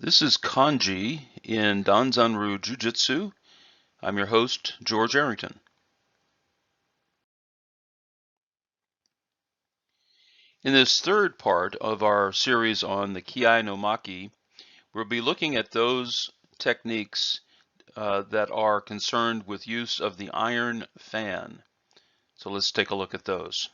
This is kanji in Danzan-Ryu Jiu-Jitsu. I'm your host, George Arrington. In this third part of our series on the Kiai no Maki, we'll be looking at those techniques that are concerned with use of the iron fan. So let's take a look at those.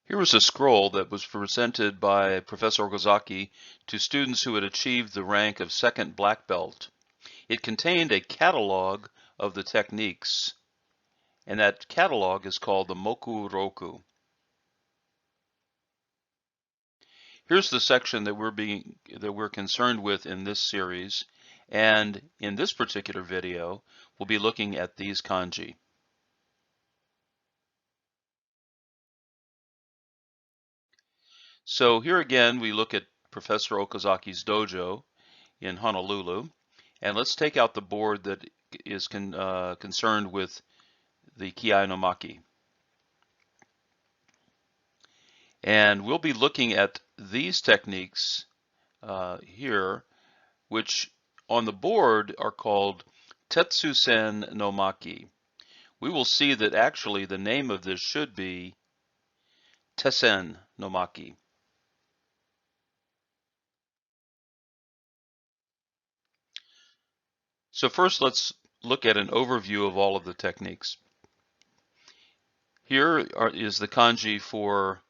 Here was a scroll that was presented by Professor Okazaki to students who had achieved the rank of second black belt. It contained a catalog of the techniques, and that catalog is called the Moku Roku. Here's the section that we're concerned with in this series, and in this particular video, we'll be looking at these kanji. So here again, we look at Professor Okazaki's dojo in Honolulu, and let's take out the board that is concerned with the Kiai no Maki. And we'll be looking at these techniques here, which on the board are called Tetsusen no Maki. We will see that actually the name of this should be Tessen no Maki. So first let's look at an overview of all of the techniques. Here is the kanji for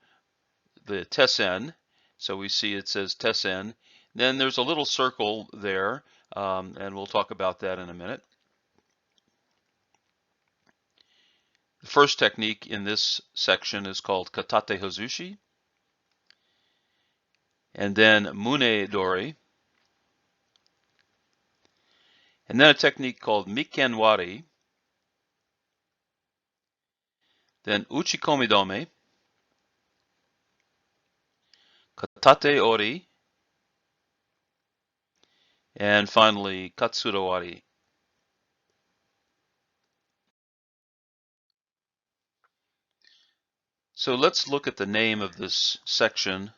the Tessen. So we see it says Tessen. Then there's a little circle there, and we'll talk about that in a minute. The first technique in this section is called Katate Hazushi, and then Mune Dori, and then a technique called Mikenwari, then Uchikomi Dome, Katate Ori, and finally Katsurowari. So let's look at the name of this section,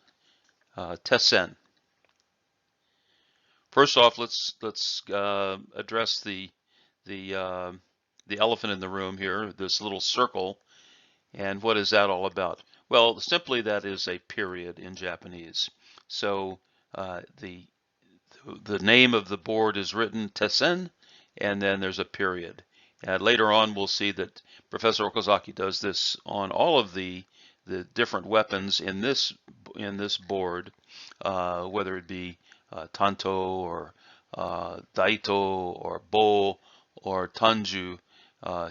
Tessen. First off, let's address the elephant in the room here, this little circle, and what is that all about? Well, simply that is a period in Japanese. So the name of the board is written Tessen, and then there's a period. Later on, we'll see that Professor Okazaki does this on all of the different weapons in this board, whether it be tanto or daito or bo or tanju.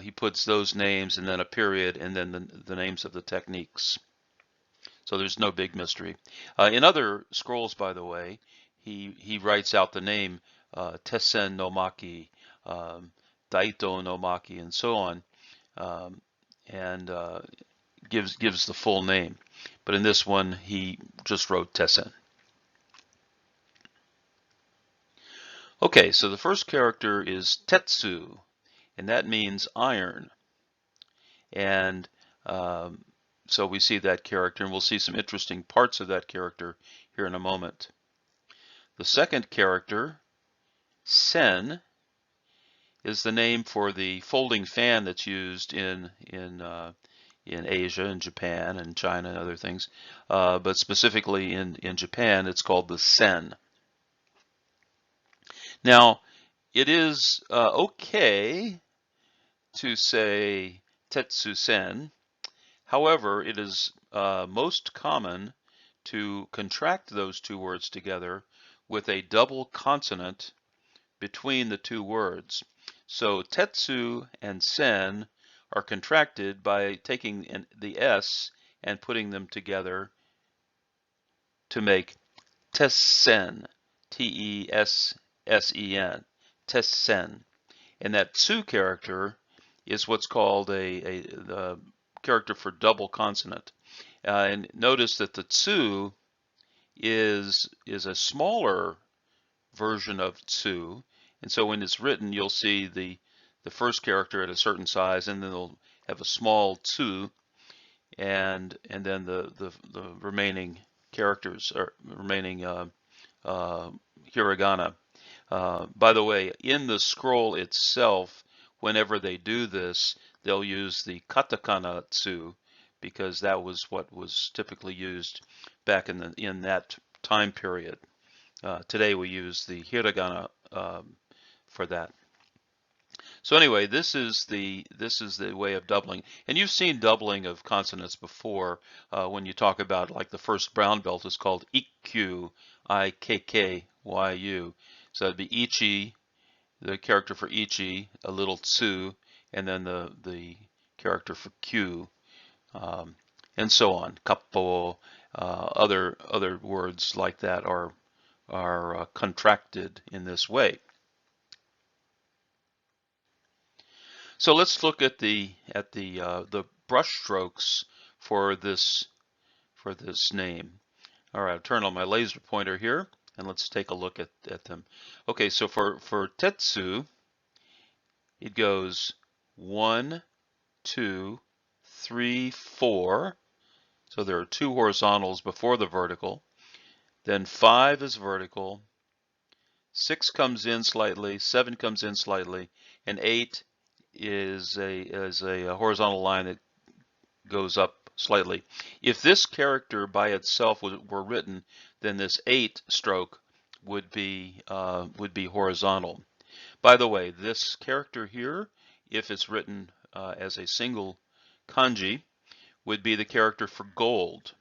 He puts those names and then a period and then the names of the techniques. So there's no big mystery. In other scrolls, by the way, he writes out the name Tessen no Maki, Daito no Maki, and so on, and gives the full name. But in this one, he just wrote Tessen. Okay, so the first character is Tetsu, and that means iron. And so we see that character, and we'll see some interesting parts of that character here in a moment. The second character, Sen, is the name for the folding fan that's used in Asia and Japan and China and other things, but specifically in Japan, it's called the sen. Now, it is okay to say Tetsu-sen. However, it is most common to contract those two words together with a double consonant between the two words. So Tetsu and Sen are contracted by taking the S and putting them together to make Tessen, T-E-S-S-E-N, Tessen. And that Tsu character is what's called a character for double consonant. And notice that the Tsu is a smaller version of Tsu, and so when it's written, you'll see the first character at a certain size, and then they'll have a small Tsu, and then the remaining characters or remaining hiragana. By the way, in the scroll itself, whenever they do this, they'll use the katakana tsu, because that was what was typically used back in that time period. Today we use the hiragana for that. So anyway, this is the way of doubling, and you've seen doubling of consonants before when you talk about, like, the first brown belt is called ikkyu, ikkyu. So it'd be ichi, the character for ichi, a little tsu, and then the character for kyu, um, and so on. Kappo, other words like that are contracted in this way. So let's look at the brush strokes for this name. All right, I'll turn on my laser pointer here, and let's take a look at them. Okay, so for Tetsu, it goes 1, 2, 3, 4. So there are 2 horizontals before the vertical. Then 5 is vertical. 6 comes in slightly. 7 comes in slightly, and 8 is a horizontal line that goes up slightly. If this character by itself were written, then this 8 stroke would be horizontal. By the way, this character here, if it's written as a single kanji, would be the character for gold.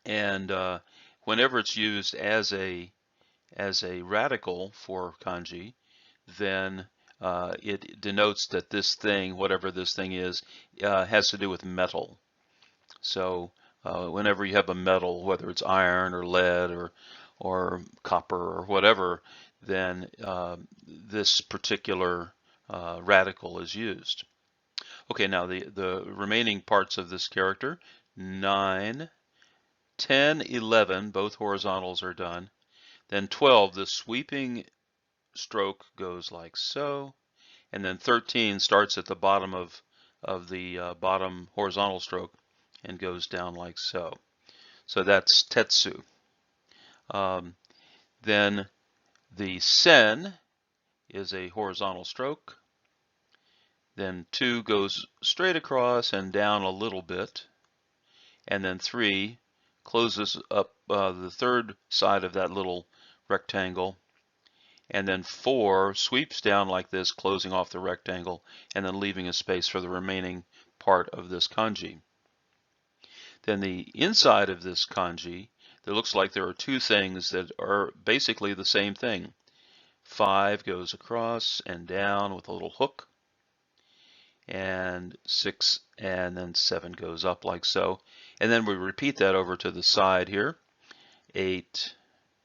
And whenever it's used as a radical for kanji, then it denotes that this thing, whatever this thing is, has to do with metal. So whenever you have a metal, whether it's iron or lead or copper or whatever, then this particular radical is used. Okay, now the remaining parts of this character, 9, 10, 11, both horizontals are done. Then 12, the sweeping stroke goes like so, and then 13 starts at the bottom of the bottom horizontal stroke and goes down like so. So that's Tetsu. Then the Sen is a horizontal stroke. Then 2 goes straight across and down a little bit. And then 3 closes up the third side of that little rectangle. And then 4 sweeps down like this, closing off the rectangle, and then leaving a space for the remaining part of this kanji. Then the inside of this kanji, it looks like there are 2 things that are basically the same thing. 5 goes across and down with a little hook, and 6 and then 7 goes up like so. And then we repeat that over to the side here. 8,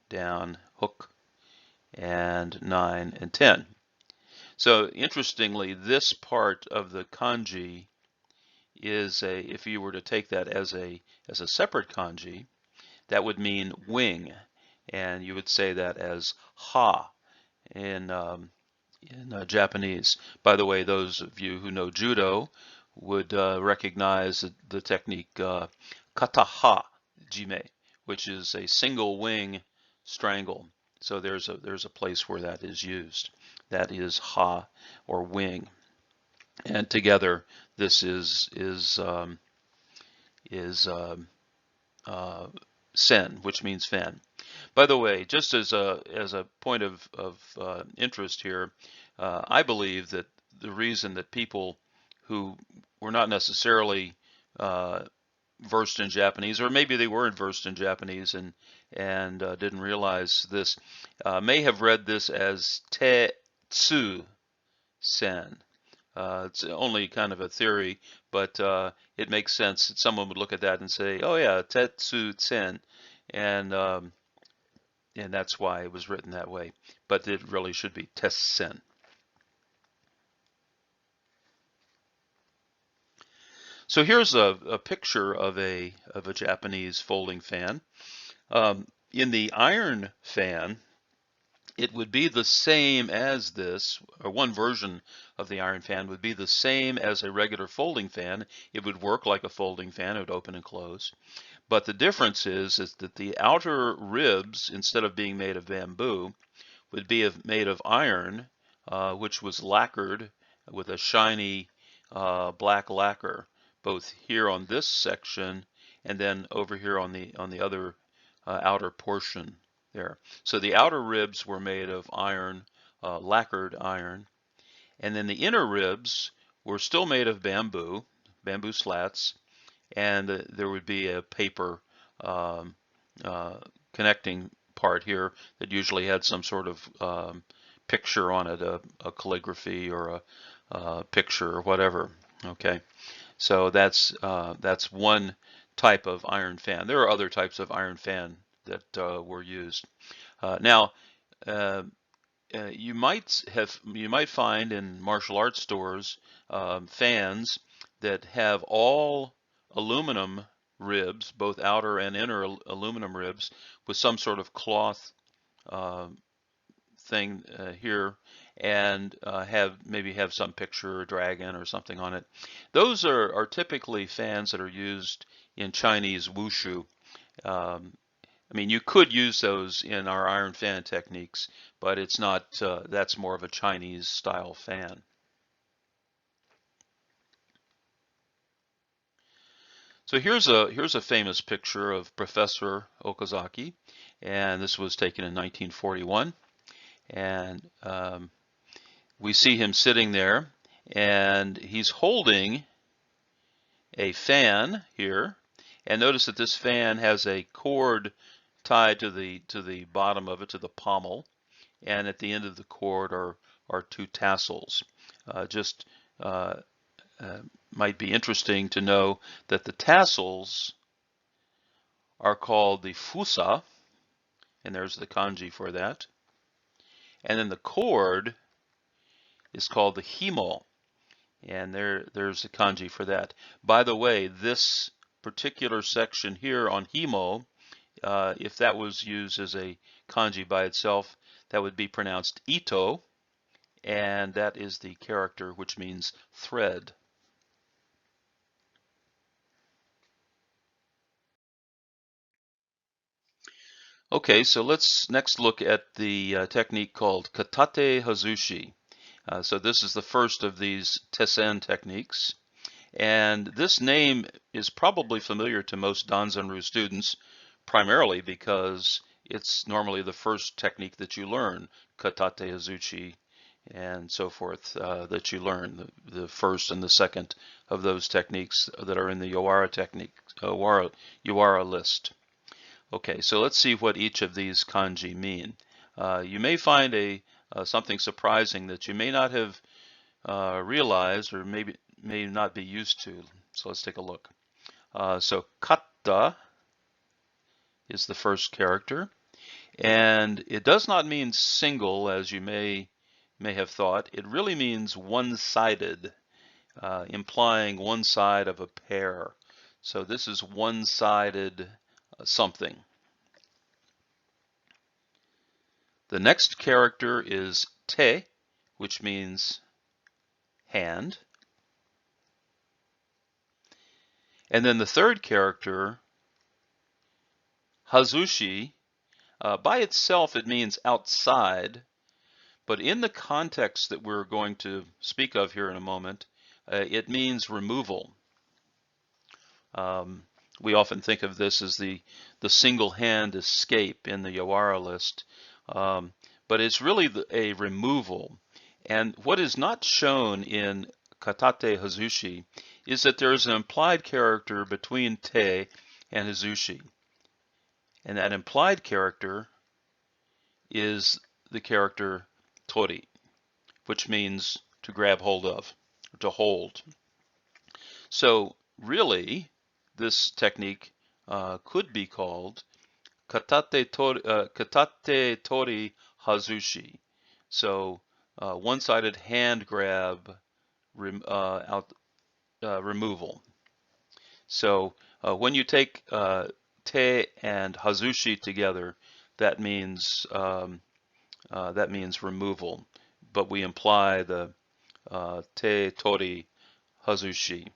down, hook, and 9 and 10. So interestingly, this part of the kanji is if you were to take that as a separate kanji, that would mean wing, and you would say that as ha in Japanese. By the way, those of you who know judo would recognize the technique kata ha jime, which is a single wing strangle. So there's a place where that is used. That is ha, or wing, and together this is sen, which means fan. By the way, just as a point of interest here, I believe that the reason that people who were not necessarily versed in Japanese, or maybe they weren't versed in Japanese and didn't realize this, may have read this as Tetsu sen. It's only kind of a theory, but it makes sense that someone would look at that and say, "Oh yeah, Tetsu sen," and that's why it was written that way. But it really should be Tessen. So here's a picture of a Japanese folding fan. In the iron fan, it would be the same as this, or one version of the iron fan would be the same as a regular folding fan. It would work like a folding fan. It would open and close. But the difference is that the outer ribs, instead of being made of bamboo, would be made of iron, which was lacquered with a shiny black lacquer, both here on this section and then over here on the other outer portion there. So the outer ribs were made of iron, lacquered iron, and then the inner ribs were still made of bamboo slats, and there would be a paper um, connecting part here that usually had some sort of picture on it, a calligraphy or a picture or whatever. Okay, so that's one type of iron fan. There are other types of iron fan that were used. Now, uh, you might find in martial arts stores fans that have all aluminum ribs, both outer and inner aluminum ribs, with some sort of cloth uh, thing here, and maybe have some picture or dragon or something on it. Those are typically fans that are used in Chinese wushu. Um, I mean, you could use those in our iron fan techniques, but it's not, that's more of a Chinese style fan. So here's a famous picture of Professor Okazaki, and this was taken in 1941. And we see him sitting there, and he's holding a fan here. And notice that this fan has a cord tied to the bottom of it, to the pommel, and at the end of the cord are two tassels. Just might be interesting to know that the tassels are called the fusa, and there's the kanji for that. And then the cord is called the himo, and there's the kanji for that. By the way, this particular section here on himo, if that was used as a kanji by itself, that would be pronounced ito, and that is the character which means thread. Okay, so let's next look at the technique called katate hazushi. So this is the first of these Tessen techniques. And this name is probably familiar to most Danzan-Ryu students, primarily because it's normally the first technique that you learn, katate hazushi and so forth, that you learn, the first and the second of those techniques that are in the Yawara technique, Yawara list. Okay, so let's see what each of these kanji mean. You may find something surprising that you may not have realized, or maybe may not be used to. So let's take a look. So kata is the first character, and it does not mean single, as you may have thought. It really means one-sided, implying one side of a pair. So this is one-sided something. The next character is te, which means hand. And then the third character, hazushi, by itself it means outside, but in the context that we're going to speak of here in a moment, it means removal. We often think of this as the single hand escape in the Yawara list, but it's really a removal. And what is not shown in katate hazushi is that there is an implied character between te and hazushi. And that implied character is the character tori, which means to grab hold of, or to hold. So really, this technique could be called katate tori hazushi. So one-sided hand grab removal. So when you take te and hazushi together, that means removal, but we imply the te tori hazushi.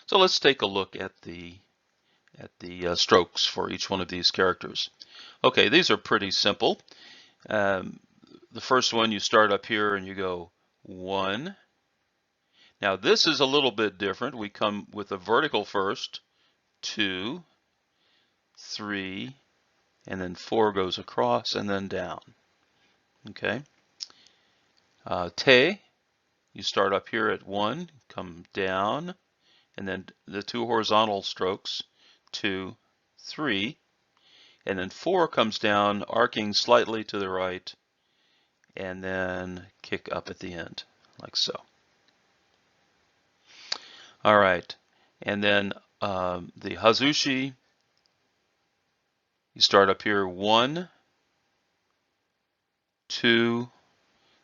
So let's take a look at the strokes for each one of these characters. Okay, these are pretty simple. Um, the first one, you start up here and you go 1. Now this is a little bit different. We come with a vertical first, 2, 3, and then 4 goes across and then down. Okay. Te, you start up here at 1, come down, and then the 2 horizontal strokes, 2, 3, and then 4 comes down, arcing slightly to the right, and then kick up at the end, like so. All right, and then the Hazushi, you start up here 1, 2,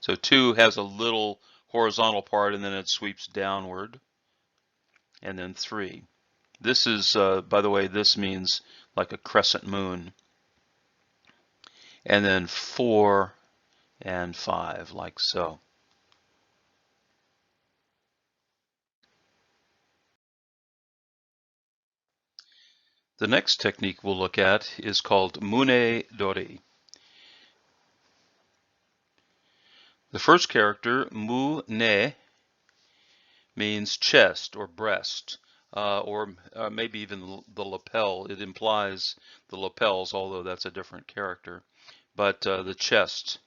so 2 has a little horizontal part and then it sweeps downward, and then 3. This is, by the way, this means like a crescent moon. And then 4 and 5, like so. The next technique we'll look at is called Mune Dori. The first character, Mu-ne, means chest or breast, or maybe even the lapel. It implies the lapels, although that's a different character. But the chest.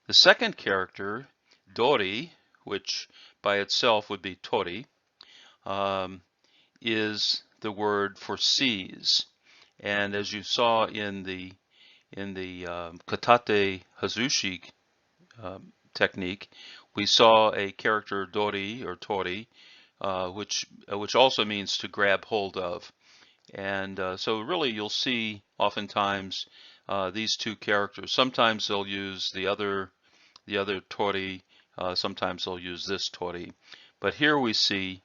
The second character, Dori, which by itself would be Tori, is the word for seas. And as you saw in the Katate Hazushi technique, we saw a character Dori or Tori, which also means to grab hold of. And so really you'll see oftentimes these two characters. Sometimes they'll use the other Tori, sometimes they'll use this Tori. But here we see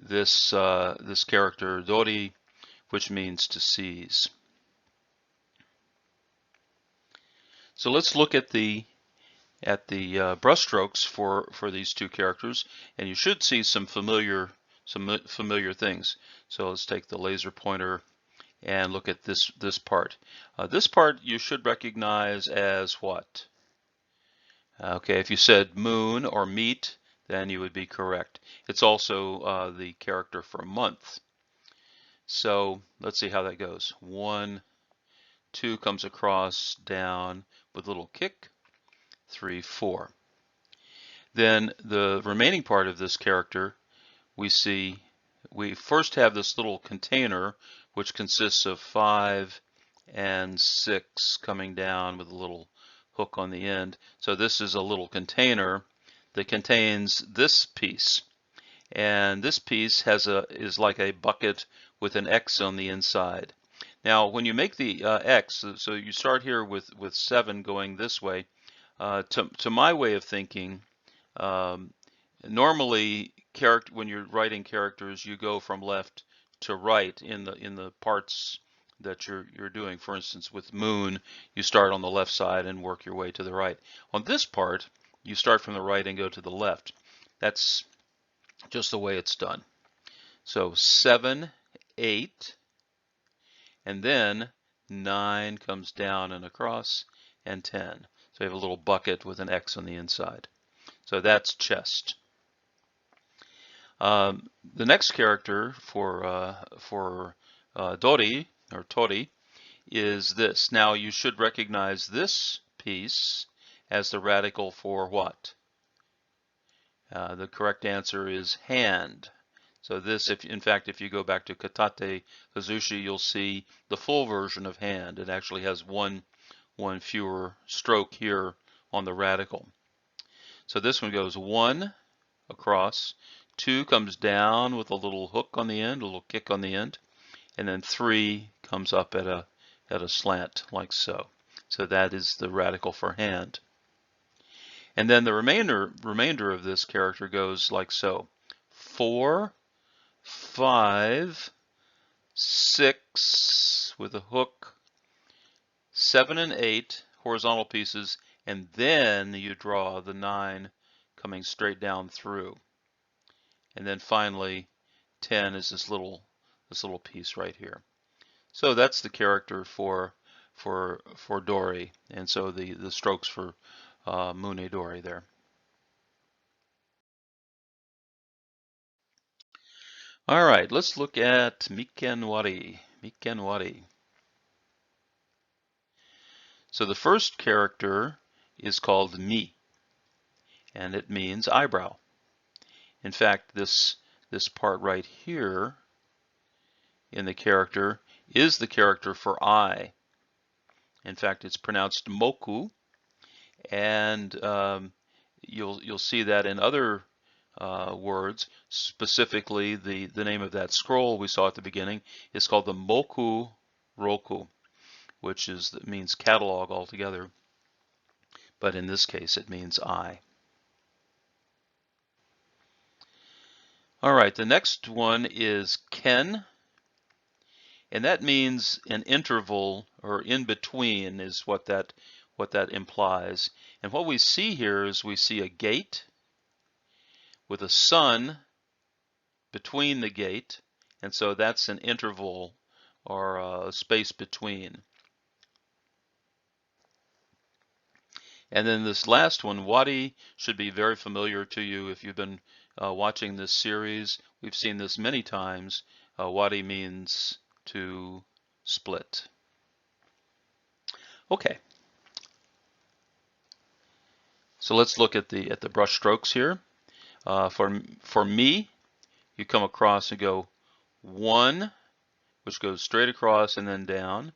this this character Dori, which means to seize. So let's look at the brushstrokes for these two characters, and you should see some familiar things. So let's take the laser pointer and look at this part. This part you should recognize as what? Okay, if you said moon or meet, then you would be correct. It's also the character for month. So let's see how that goes. 1, 2 comes across, down with a little kick, 3, 4. Then the remaining part of this character, we first have this little container which consists of 5 and 6 coming down with a little hook on the end. So this is a little container that contains this piece. And this piece is like a bucket with an X on the inside. Now, when you make the X, so you start here with 7 going this way. To my way of thinking, normally when you're writing characters, you go from left to right in the parts that you're doing. For instance, with moon, you start on the left side and work your way to the right. On this part, you start from the right and go to the left. That's just the way it's done. So 7, 8, and then 9 comes down and across, and 10. So you have a little bucket with an X on the inside. So that's chest. The next character for Dori or Tori is this. Now you should recognize this piece as the radical for what? The correct answer is hand. So this, in fact, if you go back to Katate Hazushi, you'll see the full version of hand. It actually has one fewer stroke here on the radical. So this one goes 1 across, 2 comes down with a little hook on the end, a little kick on the end, and then 3 comes up at a slant like so. So that is the radical for hand. And then the remainder of this character goes like so. 4, 5, 6 with a hook, 7 and 8 horizontal pieces, and then you draw the 9 coming straight down through. and then finally 10 is this little piece right here. So that's the character for Dori, and so the strokes for Mune Dori there. All right, let's look at Mikenwari. Mikenwari. So the first character is called Mi, and it means eyebrow. In fact, this part right here in the character is the character for eye. In fact, it's pronounced moku, and you'll see that in other words. Specifically, the name of that scroll we saw at the beginning is called the Moku Roku, which means catalog altogether, but in this case it means eye. All right, the next one is Ken, and that means an interval or in between is what that implies. And what we see here is we see a gate with a sun between the gate, and so that's an interval or a space between. And then this last one, Wadi, should be very familiar to you if you've been watching this series. We've seen this many times. Wadi means to split. Okay. So let's look at the brush strokes here. For me, you come across and go 1, which goes straight across and then down.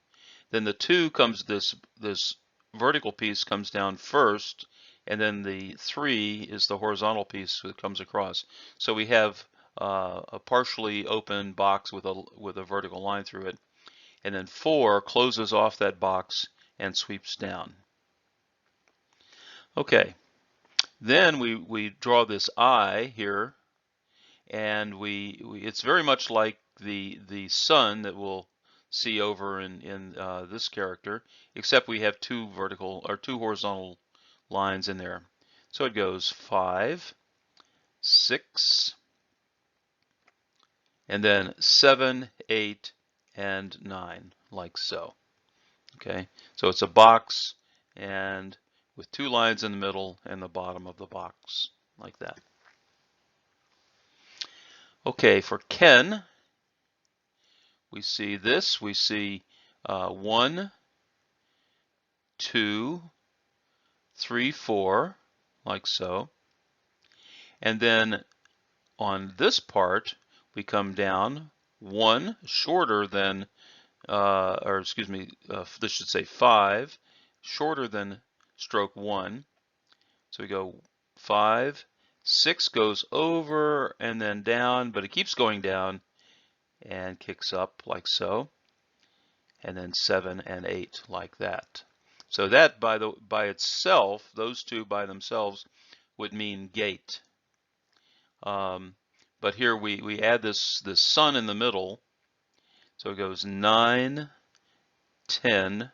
Then the 2 comes, this vertical piece comes down first, and then the 3 is the horizontal piece that comes across. So we have a partially open box with a vertical line through it, and then 4 closes off that box and sweeps down. Okay, then we draw this eye here, and it's very much like the sun that we'll see over in this character, except we have 2 horizontal lines in there. So it goes 5, 6, and then 7, 8, and 9, like so. Okay, so it's a box and with 2 lines in the middle and the bottom of the box, like that. Okay, for Ken, we see this. We see 1, 2, 3, 4, like so. And then on this part, we come down 1 shorter than, or excuse me, this should say 5, shorter than stroke 1. So we go 5, 6 goes over and then down, but it keeps going down and kicks up like so, and then 7 and 8 like that. So that by itself, those 2 by themselves would mean gate. But here we add this sun in the middle, so it goes 9, 10,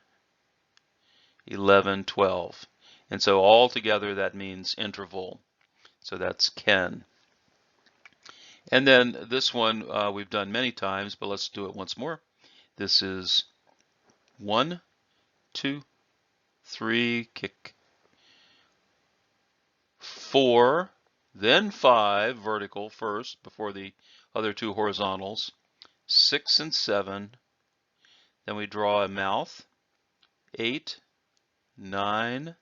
11, 12. And so all together that means interval. So that's Ken. And then this one we've done many times, but let's do it once more. This is 1, 2, 3, kick. 4, then 5 vertical first before the other 2 horizontals. 6 and 7. Then we draw a mouth. 8, 9,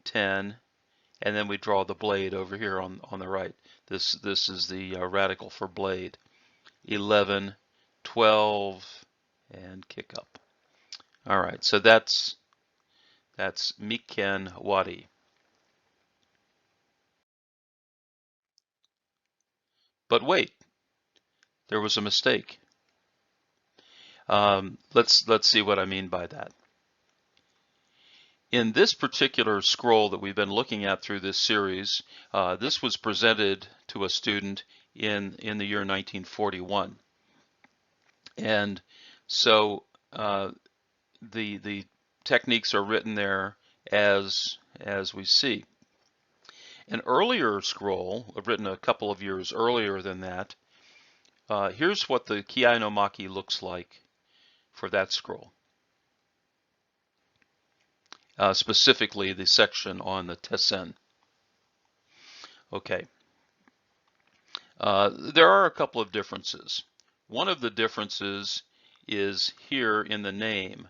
10, and then we draw the blade over here on the right. This is the radical for blade. 11, 12, and kick up. All right, so that's Miken Wadi. But wait, there was a mistake. Let's see what I mean by that. In this particular scroll that we've been looking at through this series, this was presented to a student in the year 1941. And so the techniques are written there as we see. an earlier scroll, written a couple of years earlier than that, here's what the Kiai no Maki looks like for that scroll. Specifically the section on the Tessen. Okay. There are a couple of differences. One of the differences is here in the name.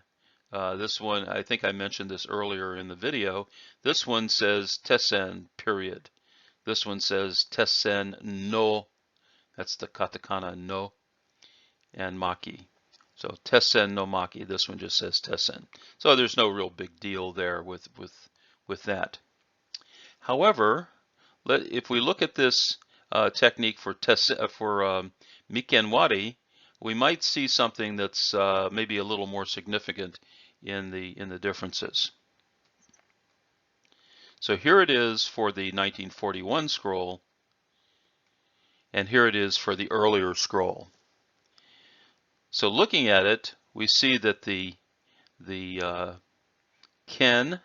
This one, I think I mentioned this earlier in the video. This one says Tessen, period. This one says Tessen no, that's the katakana no, and Maki. So Tessen no Maki, this one just says Tessen. So there's no real big deal there with that. However, if we look at this technique for Mikenwari, we might see something that's maybe a little more significant in the differences. So here it is for the 1941 scroll, and here it is for the earlier scroll. So looking at it, we see that the ken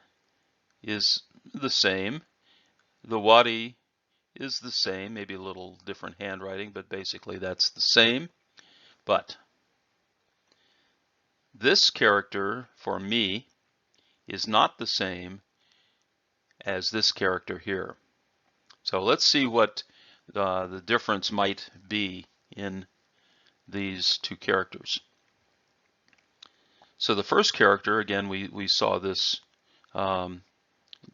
is the same, the wari is the same, maybe a little different handwriting, but basically that's the same. But this character for me is not the same as this character here. So let's see what the difference might be in these two characters. So the first character, again, we saw this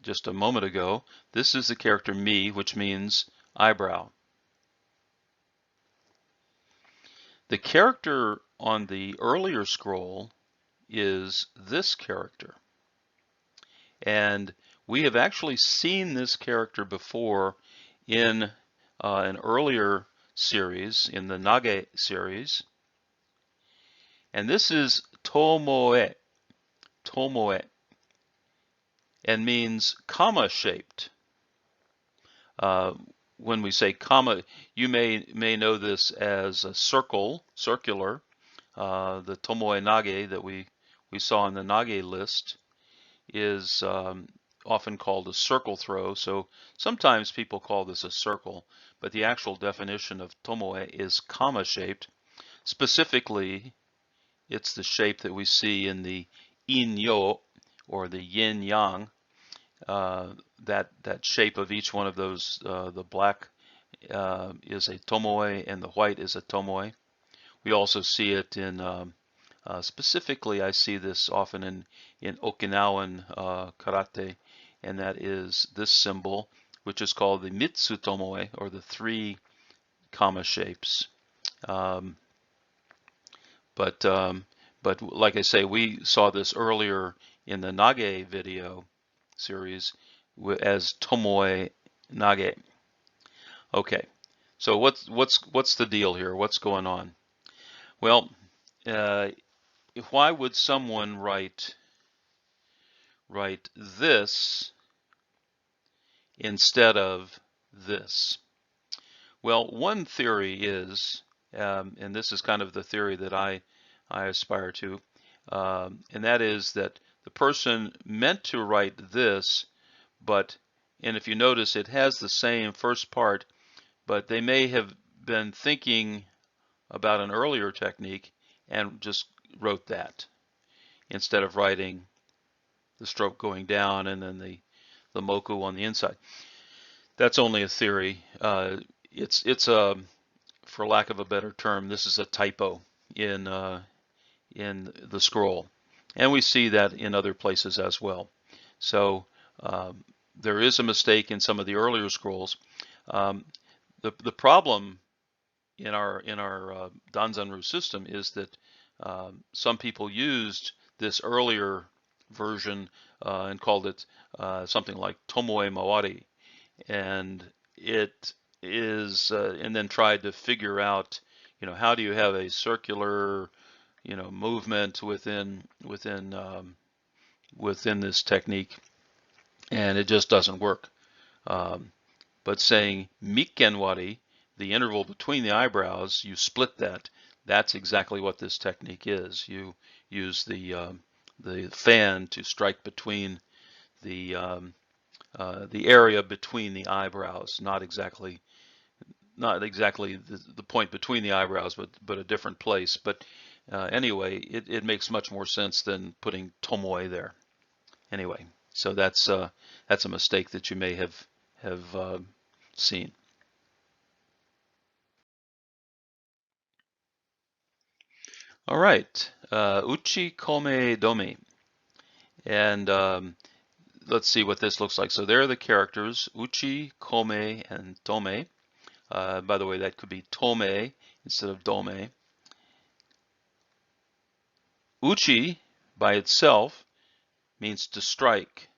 just a moment ago. This is the character mi, which means eyebrow. The character on the earlier scroll is this character. And we have actually seen this character before in an earlier series, in the Nage series. And this is tomoe, tomoe, and means comma-shaped. When we say comma, you may know this as a circle, circular. The tomoe nage that we saw in the nage list is often called a circle throw. So sometimes people call this a circle, but the actual definition of tomoe is comma-shaped. Specifically, it's the shape that we see in the in-yo, or the yin-yang. That shape of each one of those, the black is a tomoe and the white is a tomoe. We also see it in, specifically I see this often in Okinawan karate, and that is this symbol, which is called the Mitsu tomoe, or the 3 comma shapes. But like I say, we saw this earlier in the Nage video series as tomoe nage. Okay, so what's the deal here? What's going on? Well, why would someone write this instead of this? Well, one theory is, and this is kind of the theory that I aspire to, and that is that the person meant to write this, and if you notice, it has the same first part, but they may have been thinking about an earlier technique and just wrote that instead of writing the stroke going down and then the moku on the inside. That's only a theory. It's a, for lack of a better term, this is a typo in the scroll, and we see that in other places as well. So there is a mistake in some of the earlier scrolls. The problem in our Danzan-Ryu system is that some people used this earlier version and called it something like tomoe mawari, and it is and then tried to figure out, how do you have a circular, movement within this technique, and it just doesn't work. But saying mikenwari, the interval between the eyebrows, you split that. That's exactly what this technique is. You use the fan to strike between the the area between the eyebrows, not exactly the point between the eyebrows, but a different place. But anyway, it makes much more sense than putting tomoe there. Anyway, so that's a mistake that you may have seen. All right, uchi kome domi, and let's see what this looks like. So there are the characters uchi, kome, and tome. By the way, that could be tome instead of dome. Uchi by itself means to strike.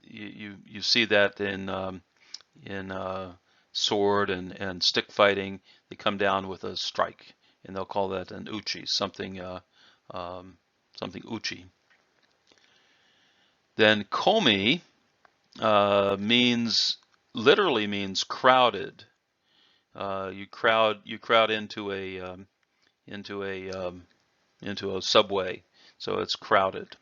You see that in sword and stick fighting. They come down with a strike, and they'll call that an uchi, something uchi. Then komi literally means crowded. You crowd into a subway, so it's crowded.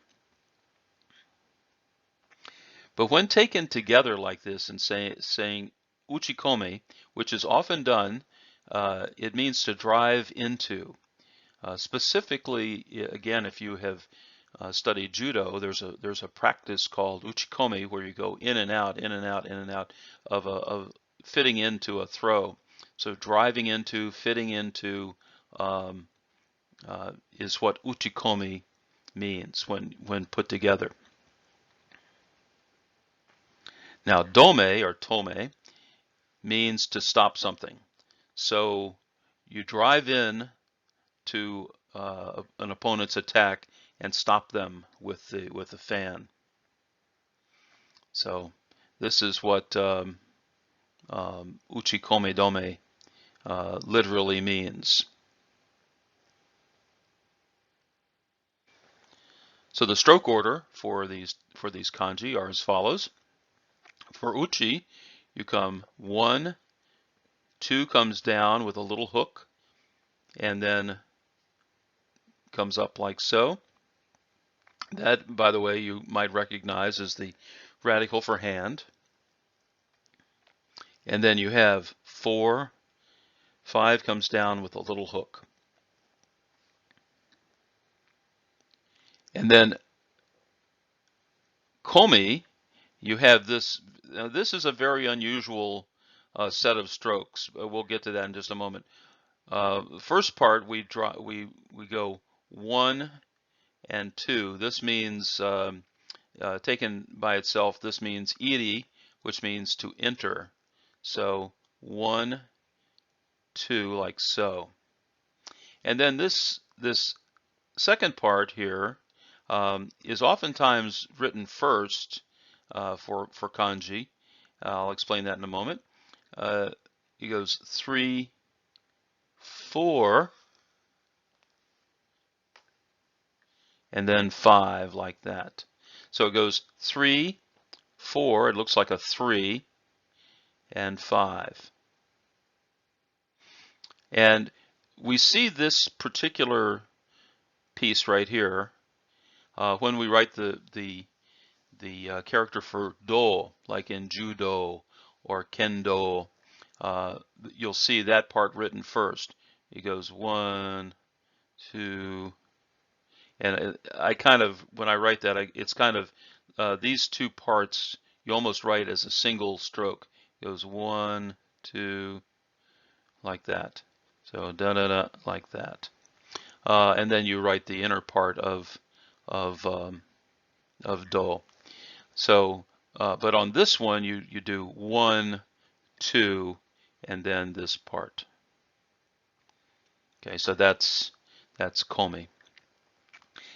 But when taken together like this and saying uchikome, which is often done, it means to drive into. Specifically, again, if you have studied judo, there's a practice called uchikome where you go in and out, in and out, in and out of fitting into a throw. So driving into, fitting into is what uchikome means when put together. Now, dome or tome means to stop something. So you drive in to an opponent's attack and stop them with the fan. So this is what uchikome dome literally means. So the stroke order for these kanji are as follows. For uchi, you come 1, 2 comes down with a little hook, and then comes up like so. That, by the way, you might recognize as the radical for hand. And then you have 4, 5 comes down with a little hook. And then komi, you have this. Now this is a very unusual set of strokes. We'll get to that in just a moment. The first part we go 1 and 2. This means taken by itself. This means iri, which means to enter. So 1, 2, like so. And then this second part here is oftentimes written first for kanji. I'll explain that in a moment. He goes 3, 4, and then 5, like that. So it goes 3, 4. It looks like a 3, and 5. And we see this particular piece right here when we write the character for do, like in judo or kendo. You'll see that part written first. It goes 1, 2, and I kind of, when I write that, it's kind of these two parts you almost write as a single stroke. It goes 1, 2, like that. So da da da, like that. And then you write the inner part of do. So, but on this one, you do 1, 2, and then this part. Okay, so that's komi.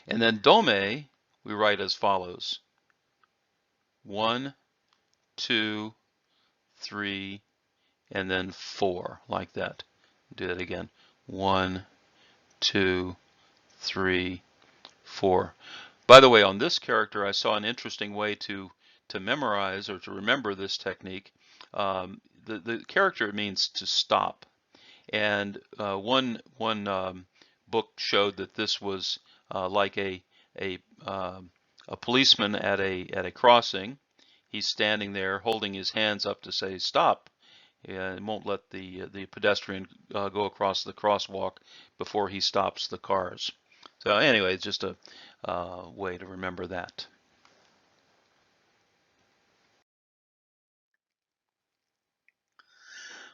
And then dome, we write as follows: 1, 2, 3, and then 4, like that. Do that again. 1, 2, 3, 4. By the way, on this character, I saw an interesting way to memorize or to remember this technique. The character means to stop, and one book showed that this was like a policeman at a crossing, he's standing there holding his hands up to say stop. And won't let the pedestrian go across the crosswalk before he stops the cars. So anyway, it's just a way to remember that.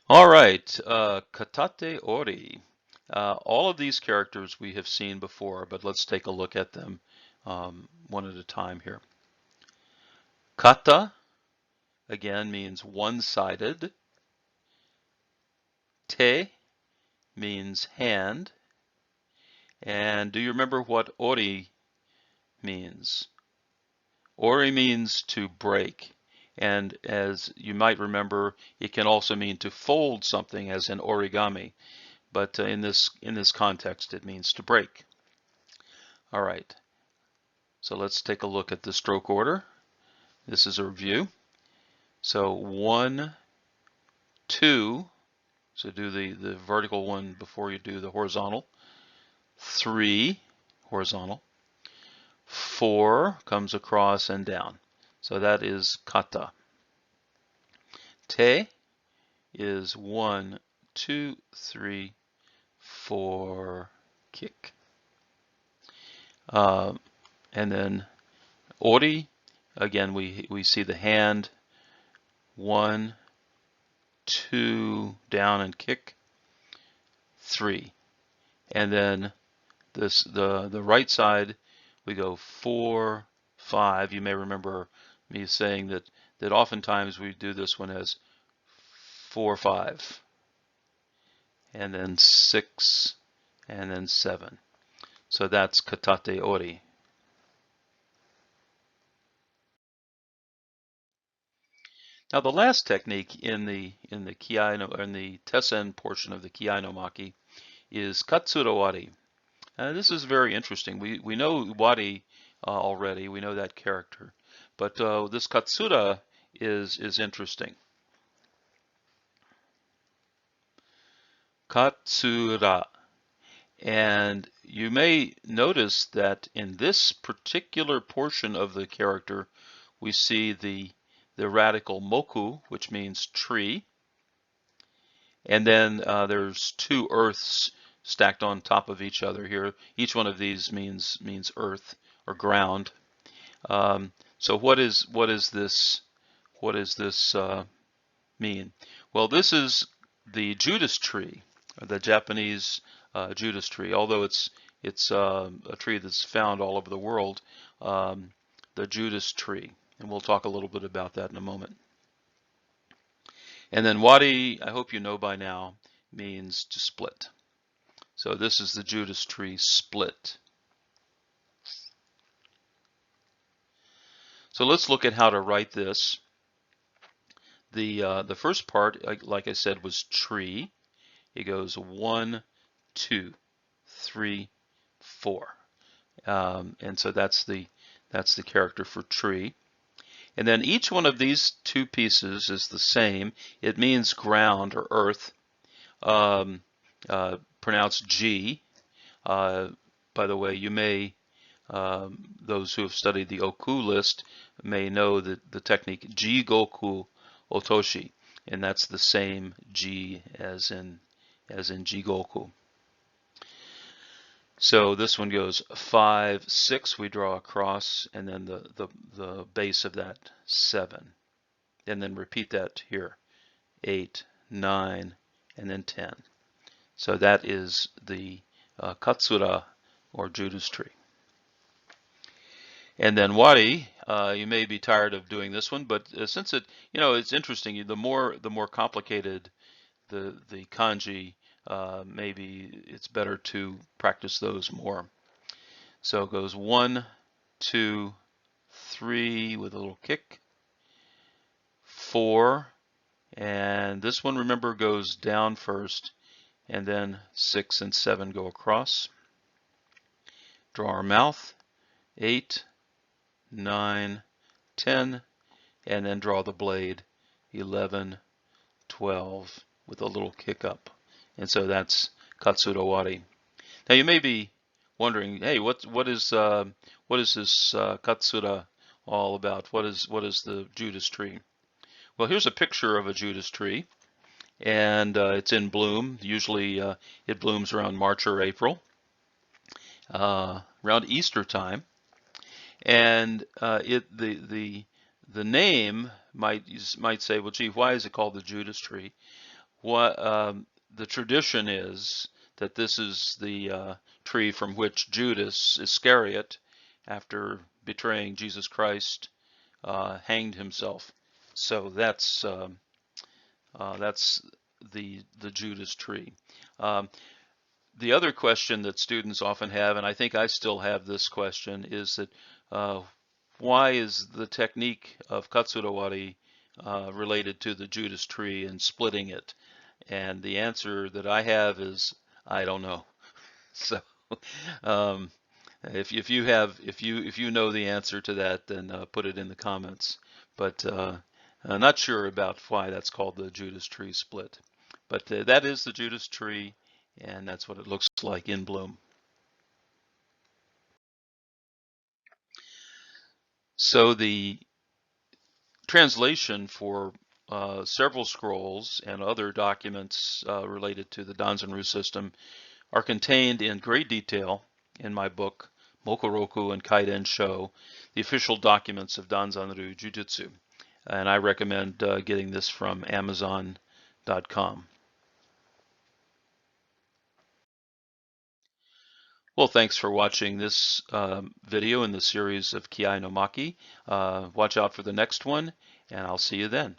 All right, katate ori. All of these characters we have seen before, but let's take a look at them one at a time here. Kata, again, means one-sided. Te means hand. And do you remember what ori means? Ori means to break. And as you might remember, it can also mean to fold something, as in origami. But in this context, it means to break. All right. So let's take a look at the stroke order. This is a review. So 1, 2. So do the vertical one before you do the horizontal. 3, horizontal. 4 comes across and down. So that is kata. Te is 1, 2, 3, 4, kick. And then ori, again, we see the hand, 1, 2, down and kick, 3. And then the right side, we go 4, 5. You may remember me saying that oftentimes we do this one as 4, 5, and then 6, and then 7. So that's katate ori. Now the last technique in the Kiai no, in the Tessen portion of the Kiai no Maki is katsura wari. This is very interesting. We know wari already. We know that character, but this katsura is interesting. Katsura. And you may notice that in this particular portion of the character, we see the radical moku, which means tree, and then there's 2 earths stacked on top of each other here. Each one of these means earth or ground. So what is this? What does this mean? Well, this is the Judas tree, or the Japanese Judas tree. Although it's a tree that's found all over the world, the Judas tree, and we'll talk a little bit about that in a moment. And then wari, I hope you know by now, means to split. So this is the Judas tree split. So let's look at how to write this. The first part, like I said, was tree. It goes 1, 2, 3, 4, and so that's the character for tree. And then each one of these 2 pieces is the same. It means ground or earth, pronounced G. By the way, you may, those who have studied the Oku list may know that the technique Jigoku Otoshi, and that's the same G as in Jigoku. So this one goes 5, 6, we draw a cross, and then the base of that 7. And then repeat that here, 8, 9, and then 10. So that is the katsura, or Judas tree. And then wari, you may be tired of doing this one, but since it's interesting. The more complicated the kanji, maybe it's better to practice those more. So it goes 1, 2, 3 with a little kick, 4, and this one, remember, goes down first, and then 6 and 7 go across. Draw our mouth, 8, 9, 10, and then draw the blade, 11, 12, with a little kick up. And so that's katsura wari. Now you may be wondering, hey, what is this katsura all about what is the Judas tree. Well, here's a picture of a Judas tree, and it's in bloom. Usually it blooms around March or April, around Easter time. And the name might say, well, gee, why is it called the Judas tree? What the tradition is that this is the tree from which Judas Iscariot, after betraying Jesus Christ, hanged himself. So that's the Judas tree. Um, the other question that students often have, and I think I still have this question, is that why is the technique of katsurawari related to the Judas tree and splitting it? And the answer that I have is I don't know. So um, if you know the answer to that, then put it in the comments. But I'm not sure about why that's called the Judas tree split. But that is the Judas tree, and that's what it looks like in bloom. So the translation for several scrolls and other documents related to the Danzan-Ryu system are contained in great detail in my book, Mokoroku and Kaiden Sho, the official documents of Danzan-Ryu Jujutsu. And I recommend getting this from Amazon.com. Well, thanks for watching this video in the series of Kiai no Maki. Watch out for the next one, and I'll see you then.